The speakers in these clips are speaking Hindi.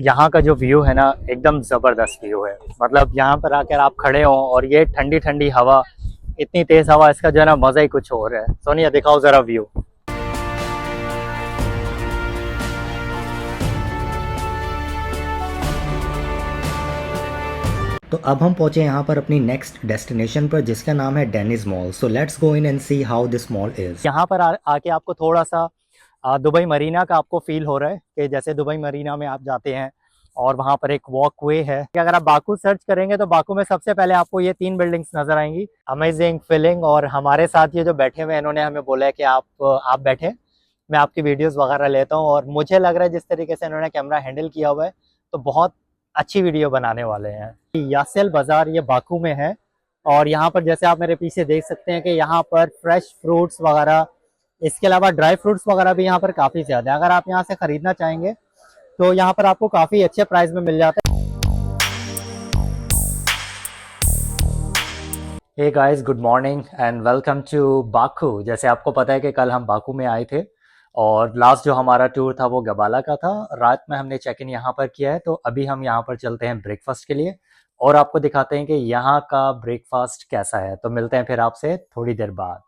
यहाँ का जो व्यू है ना एकदम ज़बरदस्त व्यू है। मतलब यहाँ पर आकर आप खड़े हो और ये ठंडी ठंडी हवा, इतनी तेज़ हवा, इसका जो है ना मज़ा ही कुछ और है। सोनिया दिखाओ ज़रा व्यू। तो अब हम पहुंचे यहाँ पर अपनी नेक्स्ट डेस्टिनेशन पर, जिसका नाम है Deniz mall. So let's go in and see how this mall is. यहाँ पर आके आपको थोड़ा सा दुबई मरीना का आपको फील हो रहा है कि जैसे दुबई मरीना में आप जाते हैं और वहाँ पर एक वॉक वे है। अगर आप बाकू सर्च करेंगे तो बाकू में सबसे पहले आपको ये 3 बिल्डिंग्स नजर आएंगी। Amazing feeling. और हमारे साथ ये जो बैठे हुए हैं इन्होंने हमें बोला है कि आप बैठे, मैं आपकी वीडियोस वगैरह लेता हूँ। और मुझे लग रहा है जिस तरीके से इन्होंने कैमरा हैंडल किया हुआ है तो बहुत अच्छी वीडियो बनाने वाले हैं। यासेल बाज़ार ये बाकू में है और यहाँ पर जैसे आप मेरे पीछे देख सकते हैं कि यहाँ पर फ्रेश फ्रूट्स वगैरह, इसके अलावा ड्राई फ्रूट्स वगैरह भी यहाँ पर काफ़ी ज़्यादा है। अगर आप यहाँ से ख़रीदना चाहेंगे तो यहाँ पर आपको काफ़ी अच्छे प्राइस में मिल जाता है। Hey guys, good morning and welcome to Baku. जैसे आपको पता है कि कल हम बाकू में आए थे और लास्ट जो हमारा टूर था वो गबाला का था। रात में हमने चेक इन यहाँ पर किया है, तो अभी हम यहाँ पर चलते हैं ब्रेकफास्ट के लिए और आपको दिखाते हैं कि यहाँ का ब्रेकफास्ट कैसा है। तो मिलते हैं फिर आपसे थोड़ी देर बाद।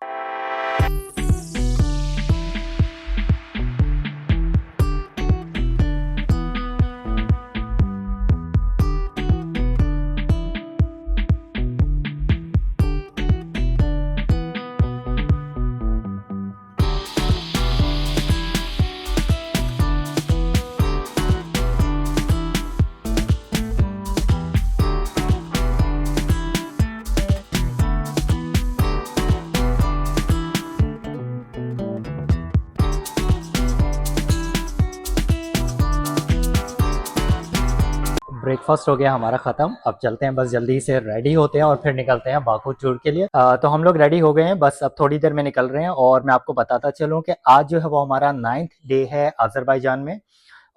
ब्रेकफास्ट हो गया हमारा ख़त्म। अब चलते हैं, बस जल्दी से रेडी होते हैं और फिर निकलते हैं बाकू टूर के लिए। तो हम लोग रेडी हो गए हैं, बस अब थोड़ी देर में निकल रहे हैं। और मैं आपको बताता चलूँ कि आज जो है वो हमारा 9th डे है अज़रबैजान में।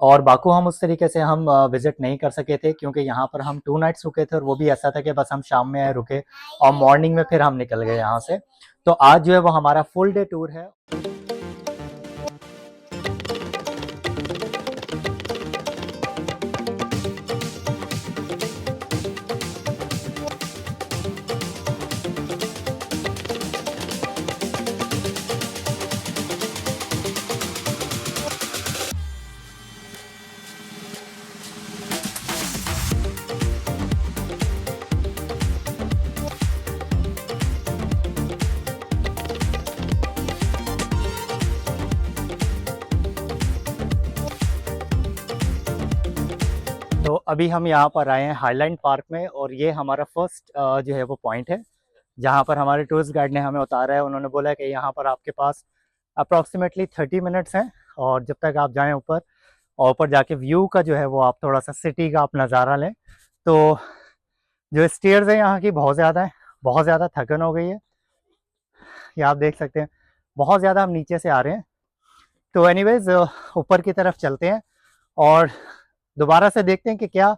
और बाकू हम उस तरीके से हम विज़िट नहीं कर सके थे क्योंकि यहाँ पर हम 2 नाइट्स रुके थे और वो भी ऐसा था कि बस हम शाम में रुके और मॉर्निंग में फिर हम निकल गए यहाँ से। तो आज जो है वो हमारा फुल डे टूर है। तो अभी हम यहाँ पर आए हैं हाईलैंड पार्क में और ये हमारा फर्स्ट जो है वो पॉइंट है जहाँ पर हमारे टूरिस्ट गाइड ने हमें उतारा है। उन्होंने बोला है कि यहाँ पर आपके पास अप्रॉक्सीमेटली 30 मिनट्स हैं और जब तक आप जाएं ऊपर और ऊपर जाके व्यू का जो है वो आप थोड़ा सा सिटी का आप नज़ारा लें। तो जो स्टेयर्स हैं यहाँ की बहुत ज़्यादा है, बहुत ज़्यादा थकन हो गई है। ये आप देख सकते हैं, बहुत ज़्यादा हम नीचे से आ रहे हैं। तो एनीवेज ऊपर की तरफ चलते हैं और दोबारा से देखते हैं कि क्या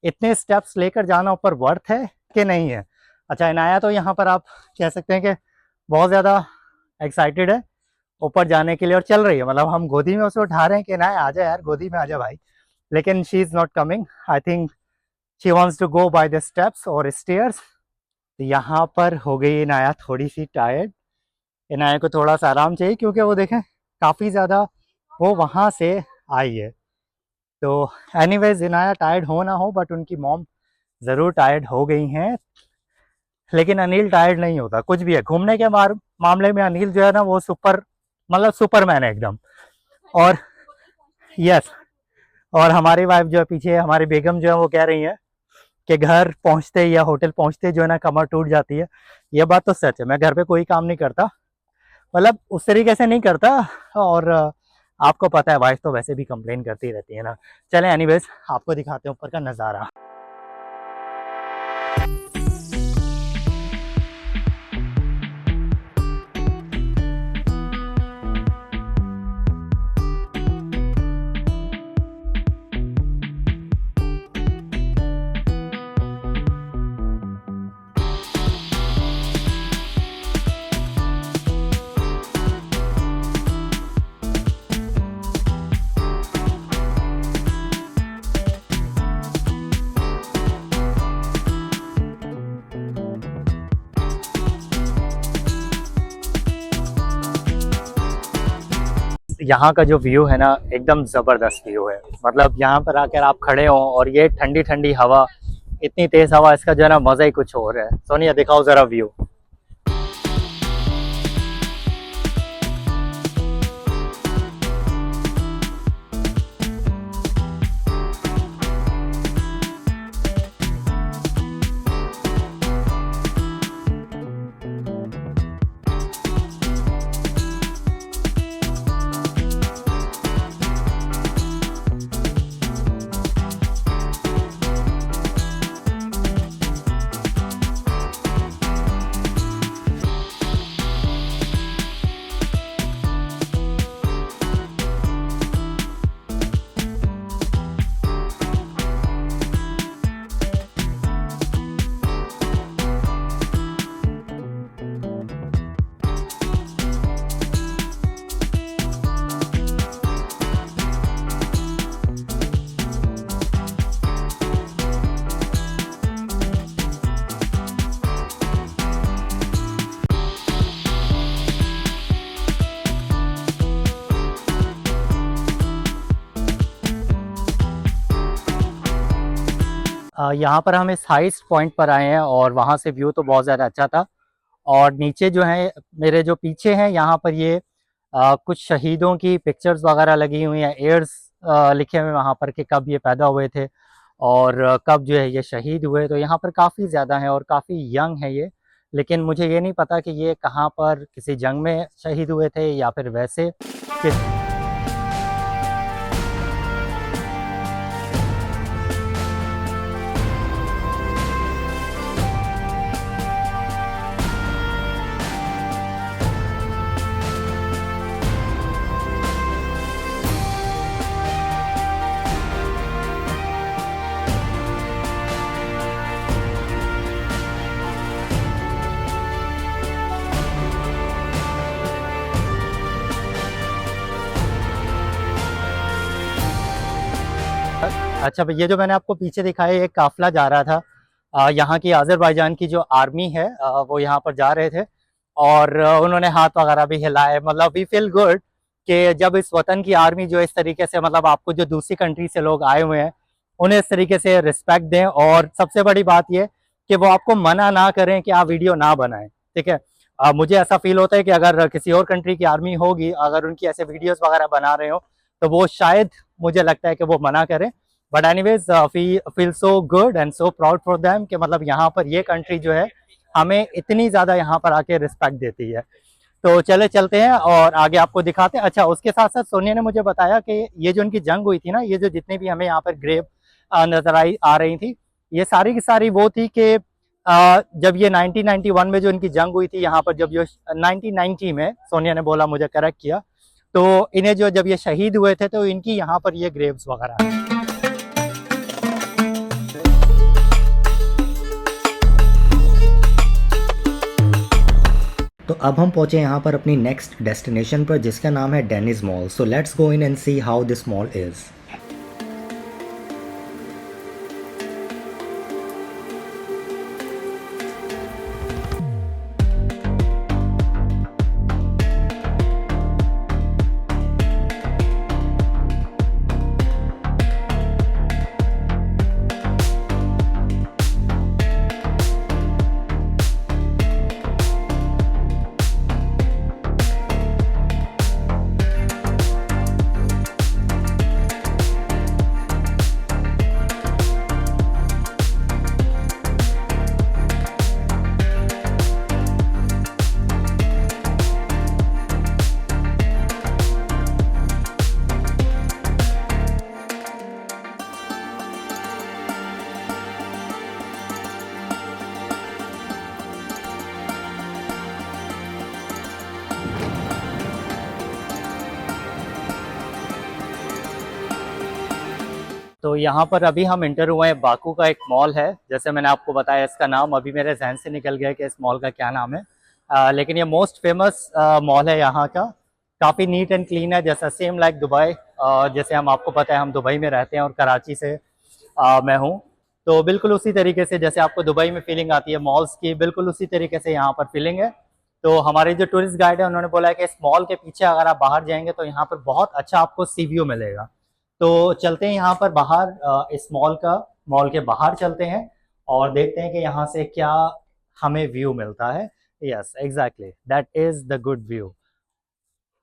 इतने स्टेप्स लेकर जाना ऊपर वर्थ है कि नहीं है। अच्छा, इनाया तो यहाँ पर आप कह सकते हैं कि बहुत ज़्यादा एक्साइटेड है ऊपर जाने के लिए और चल रही है। मतलब हम गोदी में उसे उठा रहे हैं कि इनाया आ जा यार, गोदी में आ जा भाई, लेकिन she is not coming. I think she wants to go by the steps और स्टेयर्स। यहाँ पर हो गई इनाया थोड़ी सी टायर्ड। इनाया को थोड़ा सा आराम चाहिए क्योंकि वो देखें काफ़ी ज़्यादा वो वहाँ से आई है। तो एनीवेज इनाया टायर्ड हो ना हो बट उनकी मॉम ज़रूर टायर्ड हो गई हैं। लेकिन अनिल टायर्ड नहीं होता कुछ भी है। घूमने के मामले में अनिल जो है ना वो मतलब सुपरमैन है एकदम। और यस, और हमारी वाइफ जो है पीछे, हमारी बेगम जो है वो कह रही है कि घर पहुंचते या होटल पहुंचते जो है ना कमर टूट जाती है। ये बात तो सच है। मैं घर पे कोई काम नहीं करता, मतलब उस तरीके से नहीं करता। और आपको पता है वाइफ तो वैसे भी कंप्लेन करती रहती है ना। चलें एनीवेज आपको दिखाते हैं ऊपर का नज़ारा। यहाँ का जो व्यू है ना एकदम ज़बरदस्त व्यू है। मतलब यहाँ पर आकर आप खड़े हो और ये ठंडी ठंडी हवा, इतनी तेज़ हवा, इसका जो है ना मज़ा ही कुछ और है। सोनिया दिखाओ ज़रा व्यू। यहाँ पर हम इस हाईएस्ट पॉइंट पर आए हैं और वहाँ से व्यू तो बहुत ज़्यादा अच्छा था। और नीचे जो है मेरे जो पीछे हैं यहाँ पर ये कुछ शहीदों की पिक्चर्स वगैरह लगी हुई हैं, एयर्स लिखे हुए वहाँ पर कि कब ये पैदा हुए थे और कब जो है ये शहीद हुए। तो यहाँ पर काफ़ी ज़्यादा हैं और काफ़ी यंग है ये, लेकिन मुझे ये नहीं पता कि ये कहाँ पर किसी जंग में शहीद हुए थे या फिर वैसे किस। अच्छा, ये जो मैंने आपको पीछे दिखाया एक काफिला जा रहा था, यहाँ की अज़रबैजान की जो आर्मी है वो यहाँ पर जा रहे थे और उन्होंने हाथ वगैरह भी हिलाए। मतलब वी फील गुड कि जब इस वतन की आर्मी जो इस तरीके से, मतलब आपको जो दूसरी कंट्री से लोग आए हुए हैं उन्हें इस तरीके से रिस्पेक्ट दें, और सबसे बड़ी बात ये कि वो आपको मना ना करें कि आप वीडियो ना बनाएं। ठीक है, मुझे ऐसा फील होता है कि अगर किसी और कंट्री की आर्मी होगी, अगर उनकी ऐसे वीडियोस वगैरह बना रहे हो तो वो शायद, मुझे लगता है कि वो मना करें। But anyways feel so good and so proud for them कि मतलब यहाँ पर ये कंट्री जो है हमें इतनी ज़्यादा यहाँ पर आके रिस्पेक्ट देती है। तो चले चलते हैं और आगे आपको दिखाते हैं। अच्छा, उसके साथ साथ सोनिया ने मुझे बताया कि ये जो उनकी जंग हुई थी ना, ये जो जितने भी हमें यहाँ पर ग्रेव नजर आ रही थी, ये सारी की सारी वो थी कि जब ये 1991 में जो इनकी जंग हुई थी यहाँ पर, जब ये 1990 में, सोनिया ने बोला, मुझे करेक्ट किया, तो इन्हें जो जब ये शहीद हुए थे तो इनकी यहाँ पर ये ग्रेव्स वगैरह हैं। तो अब हम पहुंचे यहाँ पर अपनी नेक्स्ट डेस्टिनेशन पर जिसका नाम है Deniz mall. So let's go in and see how this mall is. तो यहाँ पर अभी हम इंटर हुए हैं, बाकू का एक मॉल है, जैसे मैंने आपको बताया, इसका नाम अभी मेरे जहन से निकल गया कि इस मॉल का क्या नाम है। लेकिन ये मोस्ट फेमस मॉल है यहाँ का। काफ़ी नीट एंड क्लीन है, जैसा सेम लाइक दुबई। जैसे हम, आपको पता है हम दुबई में रहते हैं और कराची से मैं हूँ, तो बिल्कुल उसी तरीके से जैसे आपको दुबई में फीलिंग आती है मॉल्स की, बिल्कुल उसी तरीके से यहाँ पर फीलिंग है। तो हमारे जो टूरिस्ट गाइड है उन्होंने बोला है कि इस मॉल के पीछे अगर आप बाहर जाएंगे तो यहाँ पर बहुत अच्छा आपको सी व्यू मिलेगा। तो चलते हैं यहाँ पर बाहर, इस मॉल के बाहर चलते हैं और देखते हैं कि यहाँ से क्या हमें व्यू मिलता है। Yes exactly that is the good view.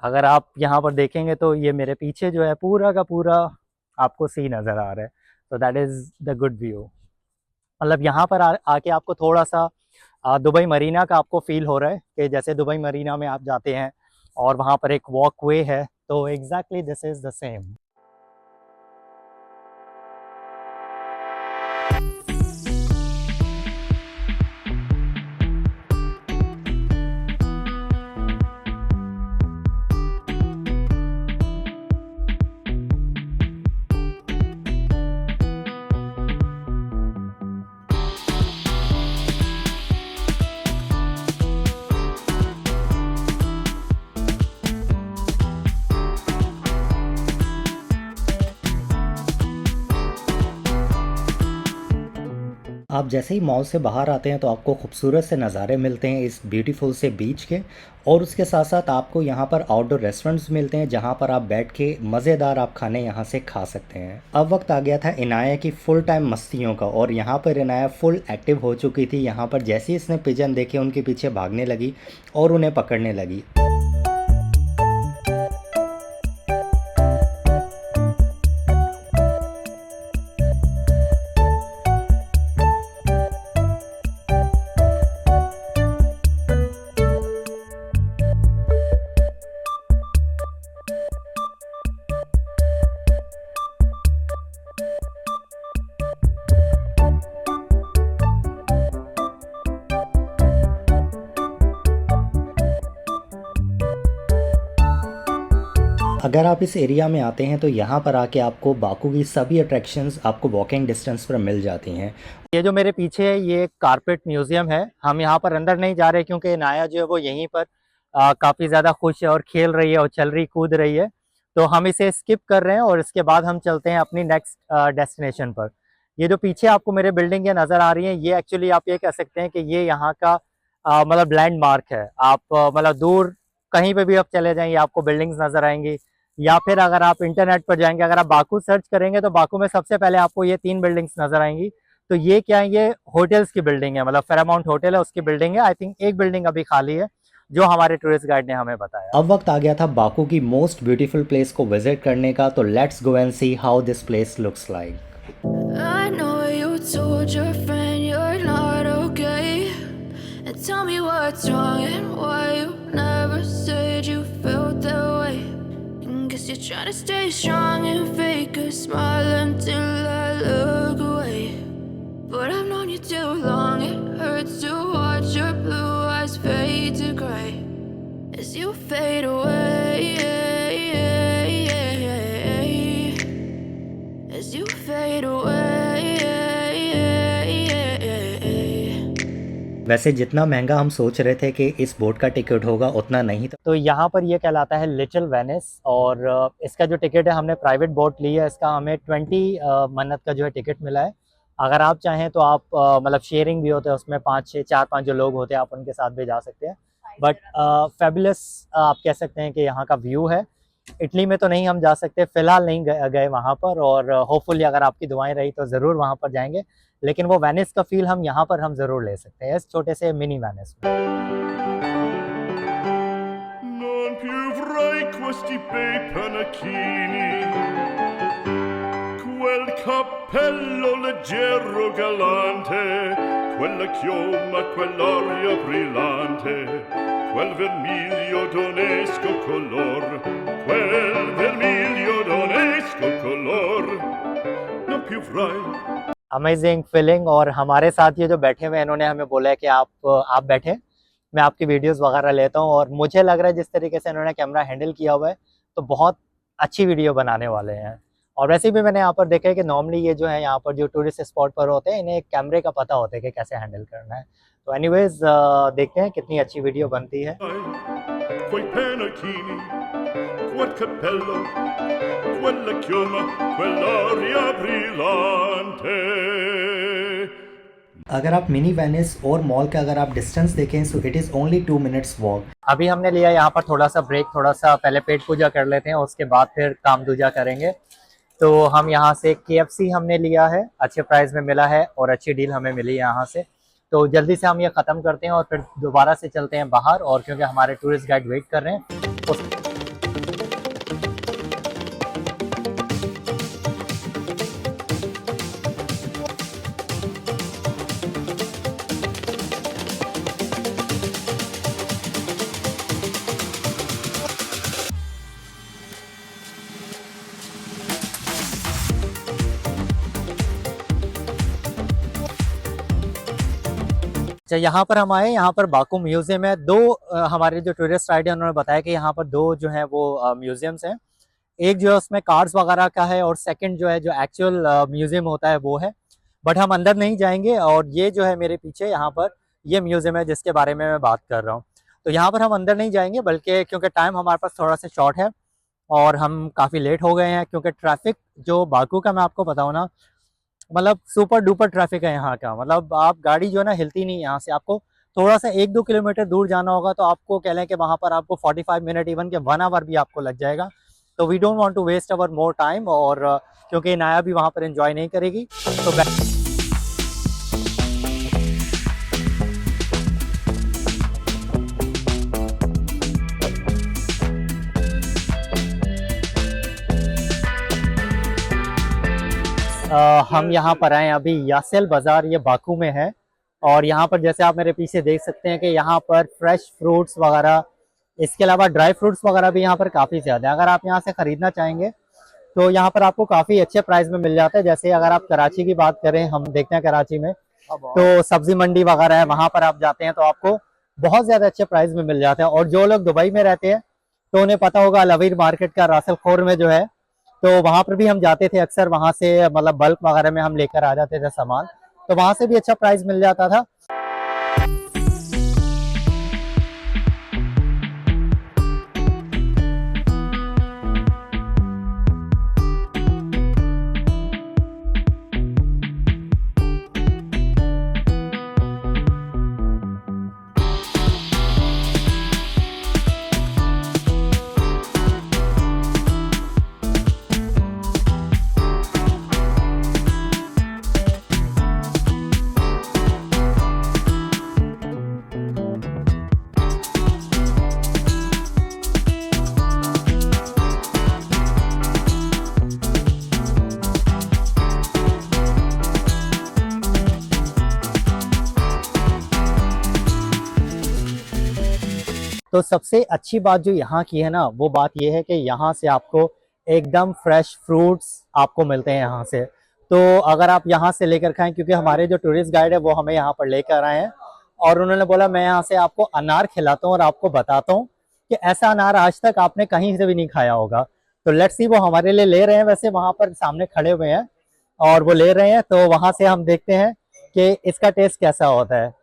अगर आप यहाँ पर देखेंगे तो ये मेरे पीछे जो है पूरा का पूरा आपको सी नज़र आ रहा है। तो that is the good view. मतलब यहाँ पर आके आपको थोड़ा सा दुबई मरीना का आपको फील हो रहा है कि जैसे दुबई मरीना में आप जाते हैं और वहाँ पर एक वॉक वे है, तो exactly this is the same. आप जैसे ही मॉल से बाहर आते हैं तो आपको खूबसूरत से नज़ारे मिलते हैं इस ब्यूटीफुल से बीच के, और उसके साथ साथ आपको यहाँ पर आउटडोर रेस्टोरेंट्स मिलते हैं जहाँ पर आप बैठ के मज़ेदार आप खाने यहाँ से खा सकते हैं। अब वक्त आ गया था इनाया की फुल टाइम मस्तियों का, और यहाँ पर इनाया फुल एक्टिव हो चुकी थी। यहाँ पर जैसे ही इसने पिजन देखे उनके पीछे भागने लगी और उन्हें पकड़ने लगी। अगर आप इस एरिया में आते हैं तो यहाँ पर आके आपको बाकू की सभी अट्रैक्शंस आपको वॉकिंग डिस्टेंस पर मिल जाती हैं। ये जो मेरे पीछे है ये कारपेट म्यूजियम है। हम यहाँ पर अंदर नहीं जा रहे क्योंकि इनाया जो है वो यहीं पर काफ़ी ज़्यादा खुश है और खेल रही है और चल रही कूद रही है, तो हम इसे स्किप कर रहे हैं और इसके बाद हम चलते हैं अपनी नेक्स्ट डेस्टिनेशन पर। ये जो पीछे आपको मेरे बिल्डिंग नज़र आ रही है ये एक्चुअली आप ये कह सकते हैं कि ये यहाँ का मतलब लैंडमार्क है। आप मतलब दूर कहीं पे भी आप चले जाएंगे आपको बिल्डिंग्स नज़र आएंगी, या फिर अगर आप इंटरनेट पर जाएंगे, अगर आप बाकू सर्च करेंगे तो बाकू में सबसे पहले आपको ये 3 बिल्डिंग्स नज़र आएंगी। तो ये क्या है, ये होटल्स की बिल्डिंग है, मतलब फेरामाउंट होटल है उसकी बिल्डिंग है। आई थिंक एक बिल्डिंग अभी खाली है जो हमारे टूरिस्ट गाइड ने हमें बताया। अब वक्त आ गया था बाकू की मोस्ट ब्यूटीफुल प्लेस को विजिट करने का, तो let's go and see how this place looks like. I know you told your friend you're not okay, and tell me what's wrong and why you never said you felt that way. And guess you're trying to stay strong and fake a smile until I look away. But I've known you too long, it hurts to watch your blue eyes fade to gray as you fade away, as you fade away. वैसे जितना महंगा हम सोच रहे थे कि इस बोट का टिकट होगा उतना नहीं था। तो यहाँ पर ये कहलाता है लिटिल वेनिस, और इसका जो टिकट है हमने प्राइवेट बोट ली है, इसका हमें 20 मन्नत का जो है टिकट मिला है। अगर आप चाहें तो आप मतलब शेयरिंग भी होता है उसमें, 5-6 4-5 जो लोग होते हैं आप उनके साथ भी जा सकते हैं। बट फेबुलस आप कह सकते हैं कि यहाँ का व्यू है। इटली में तो नहीं हम जा सकते फ़िलहाल, नहीं गए वहाँ पर, और होपफुली अगर आपकी दुआएं रही तो ज़रूर वहाँ पर जाएंगे, लेकिन वो वेनिस का फील हम यहाँ पर हम ज़रूर ले सकते हैं इस छोटे से मिनी वेनिस में। Non più avrai questi bei panacchini, quel cappello leggero galante, quella chioma, quell'aria brillante, quel vermiglio d'onesco color, quel vermiglio d'onesco color, non più avrai। Amazing feeling. और हमारे साथ ये जो बैठे हुए हैं इन्होंने हमें बोला है कि आप बैठे, मैं आपकी वीडियोस वगैरह लेता हूँ, और मुझे लग रहा है जिस तरीके से इन्होंने कैमरा हैंडल किया हुआ है तो बहुत अच्छी वीडियो बनाने वाले हैं। और वैसे भी मैंने यहाँ पर देखा है कि नॉर्मली ये जो है यहाँ पर जो टूरिस्ट स्पॉट पर होते हैं इन्हें कैमरे का पता होता है कि कैसे हैंडल करना है। तो एनीवेज देखते हैं कितनी अच्छी वीडियो बनती है। Quei panacchini, quel cappello, quella chioma, quell'aria brillante, अगर आप मिनी वेनिस और मॉल का अगर आप डिस्टेंस देखें so it is only 2 minutes walk. अभी हमने लिया यहाँ पर थोड़ा सा ब्रेक, थोड़ा सा पहले पेट पूजा कर लेते हैं, उसके बाद फिर काम दूजा करेंगे। तो हम यहाँ से KFC हमने लिया है, अच्छे प्राइस में मिला है और अच्छी डील हमें मिली है यहाँ से। तो जल्दी से हम ये ख़त्म करते हैं और फिर दोबारा से चलते हैं बाहर, और क्योंकि हमारे टूरिस्ट गाइड वेट कर रहे हैं उस अच्छा, यहाँ पर हम आए, यहाँ पर बाकू म्यूजियम है। दो हमारे जो टूरिस्ट गाइड है उन्होंने बताया कि यहाँ पर दो जो है वो म्यूजियम्स हैं। एक जो है उसमें कार्स वगैरह का है, और सेकंड जो है जो एक्चुअल म्यूजियम होता है वो है। बट हम अंदर नहीं जाएंगे, और ये जो है मेरे पीछे यहाँ पर ये म्यूजियम है जिसके बारे में मैं बात कर रहा हूँ। तो यहाँ पर हम अंदर नहीं जाएंगे, बल्कि क्योंकि टाइम हमारे पास थोड़ा सा शॉर्ट है और हम काफ़ी लेट हो गए हैं, क्योंकि ट्रैफिक जो बाकू का मैं आपको बताऊँ ना, मतलब सुपर डुपर ट्रैफिक है यहाँ का। मतलब आप गाड़ी जो है ना हिलती नहीं, यहाँ से आपको थोड़ा सा 1-2 किलोमीटर दूर जाना होगा तो आपको कह लें कि वहाँ पर आपको 45 मिनट इवन के 1 आवर भी आपको लग जाएगा। तो we don't want to waste our more time, और क्योंकि नाया भी वहाँ पर एंजॉय नहीं करेगी तो हम यहाँ पर आए अभी यासेल बाज़ार, ये बाकू में है। और यहाँ पर जैसे आप मेरे पीछे देख सकते हैं कि यहाँ पर फ्रेश फ्रूट्स वगैरह, इसके अलावा ड्राई फ्रूट्स वगैरह भी यहाँ पर काफ़ी ज़्यादा है। अगर आप यहाँ से ख़रीदना चाहेंगे तो यहाँ पर आपको काफ़ी अच्छे प्राइस में मिल जाता है। जैसे अगर आप कराची की बात करें, हम देखते हैं कराची में तो सब्ज़ी मंडी वगैरह है, वहाँ पर आप जाते हैं तो आपको बहुत ज़्यादा अच्छे प्राइस में मिल जाते हैं। और जो लोग दुबई में रहते हैं तो उन्हें पता होगा लवीर मार्केट का रासल खोर में जो है, तो वहाँ पर भी हम जाते थे अक्सर। वहाँ से मतलब बल्क वगैरह में हम लेकर आ जाते थे सामान, तो वहाँ से भी अच्छा प्राइस मिल जाता था। तो सबसे अच्छी बात जो यहाँ की है ना, वो बात ये है कि यहाँ से आपको एकदम फ्रेश फ्रूट्स आपको मिलते हैं यहाँ से। तो अगर आप यहाँ से लेकर खाएं, क्योंकि हमारे जो टूरिस्ट गाइड है वो हमें यहाँ पर लेकर आए हैं और उन्होंने बोला मैं यहाँ से आपको अनार खिलाता हूँ और आपको बताता हूँ कि ऐसा अनार आज तक आपने कहीं से भी नहीं खाया होगा। तो लेट्स सी, वो हमारे लिए ले रहे हैं, वैसे वहाँ पर सामने खड़े हुए हैं और वो ले रहे हैं, तो वहाँ से हम देखते हैं कि इसका टेस्ट कैसा होता है।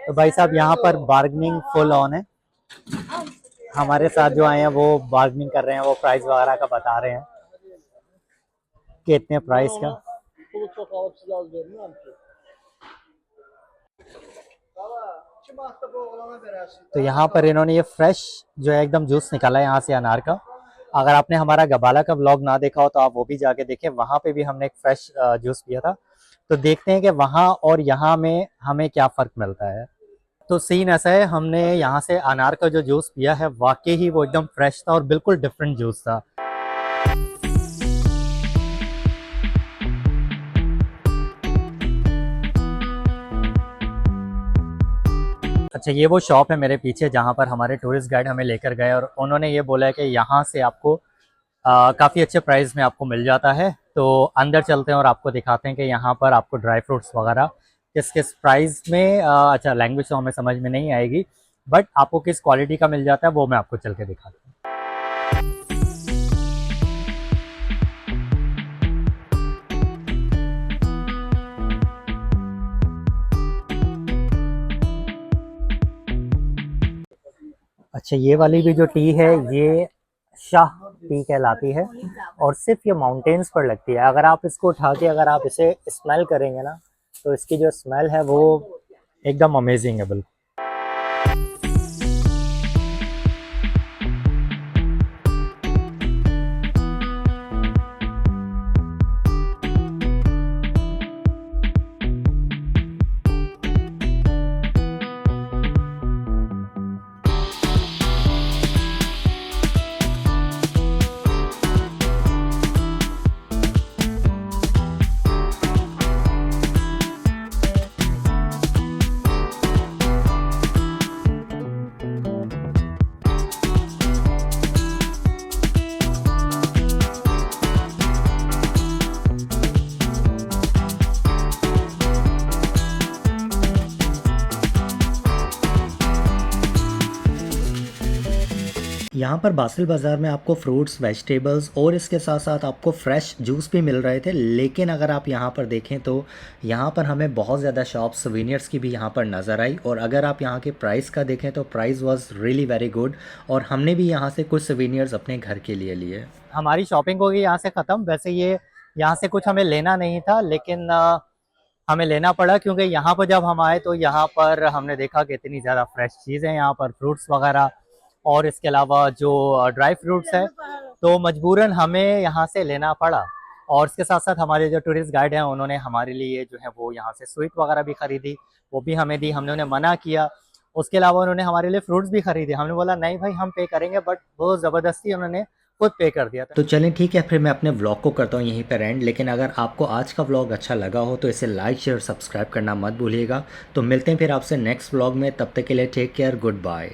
तो भाई साहब यहाँ पर बार्गेनिंग फुल ऑन है। हमारे साथ जो आए हैं वो बार्गेनिंग कर रहे हैं, वो प्राइस वगैरह का बता रहे हैं कि इतने प्राइस का। तो यहाँ पर इन्होंने ये फ्रेश जो है एकदम जूस निकाला है यहाँ से अनार का। अगर आपने हमारा गबाला का व्लॉग ना देखा हो तो आप वो भी जाके देखें, वहाँ पे भी हमने एक फ्रेश जूस पिया था। तो देखते हैं कि वहाँ और यहाँ में हमें क्या फ़र्क मिलता है। तो सीन ऐसा है, हमने यहाँ से अनार का जो जूस पिया है वाकई ही वो एकदम फ्रेश था और बिल्कुल डिफरेंट जूस था। अच्छा, ये वो शॉप है मेरे पीछे जहाँ पर हमारे टूरिस्ट गाइड हमें लेकर गए और उन्होंने ये बोला है कि यहाँ से आपको काफ़ी अच्छे प्राइस में आपको मिल जाता है। तो अंदर चलते हैं और आपको दिखाते हैं कि यहाँ पर आपको ड्राई फ्रूट्स वगैरह किस किस प्राइस में अच्छा, लैंग्वेज तो हमें समझ में नहीं आएगी, बट आपको किस क्वालिटी का मिल जाता है वो मैं आपको चल के दिखाता हूँ। अच्छा, ये वाली भी जो टी है ये शाह टी कहलाती है और सिर्फ ये माउंटेन्स पर लगती है। अगर आप इसको उठा के अगर आप इसे स्मेल करेंगे ना तो इसकी जो स्मेल है वो एकदम अमेजिंग है बिल्कुल। यहाँ पर बासिल बाज़ार में आपको फ्रूट्स, वेजिटेबल्स और इसके साथ साथ आपको फ्रेश जूस भी मिल रहे थे। लेकिन अगर आप यहाँ पर देखें तो यहाँ पर हमें बहुत ज़्यादा शॉप सोवेनियर्स की भी यहाँ पर नज़र आई। और अगर आप यहाँ के प्राइस का देखें तो price was really very good और हमने भी यहाँ से कुछ सोवेनियर्स अपने घर के लिए लिए। हमारी शॉपिंग हो गई यहाँ से ख़त्म। वैसे ये यहाँ से कुछ हमें लेना नहीं था, लेकिन हमें लेना पड़ा क्योंकि यहाँ पर जब हम आए तो यहाँ पर हमने देखा कि इतनी ज़्यादा फ्रेश चीज़ें यहाँ पर, फ्रूट्स वगैरह और इसके अलावा जो ड्राई फ्रूट्स है, तो मजबूरन हमें यहाँ से लेना पड़ा। और इसके साथ साथ हमारे जो टूरिस्ट गाइड हैं उन्होंने हमारे लिए जो है वो यहाँ से स्वीट वगैरह भी खरीदी, वो भी हमें दी। हमने उन्हें मना किया। उसके अलावा उन्होंने हमारे लिए फ्रूट्स भी खरीदे। हमने बोला नहीं भाई हम पे करेंगे, बट वो ज़बरदस्ती उन्होंने खुद पे कर दिया था। तो चलें ठीक है, फिर मैं अपने व्लॉग को करता हूँ यहीं पर एंड। लेकिन अगर आपको आज का व्लॉग अच्छा लगा हो तो इसे लाइक, शेयर, सब्सक्राइब करना मत भूलिएगा। तो मिलते हैं फिर आपसे नेक्स्ट व्लॉग में। तब तक के लिए टेक केयर, गुड बाय।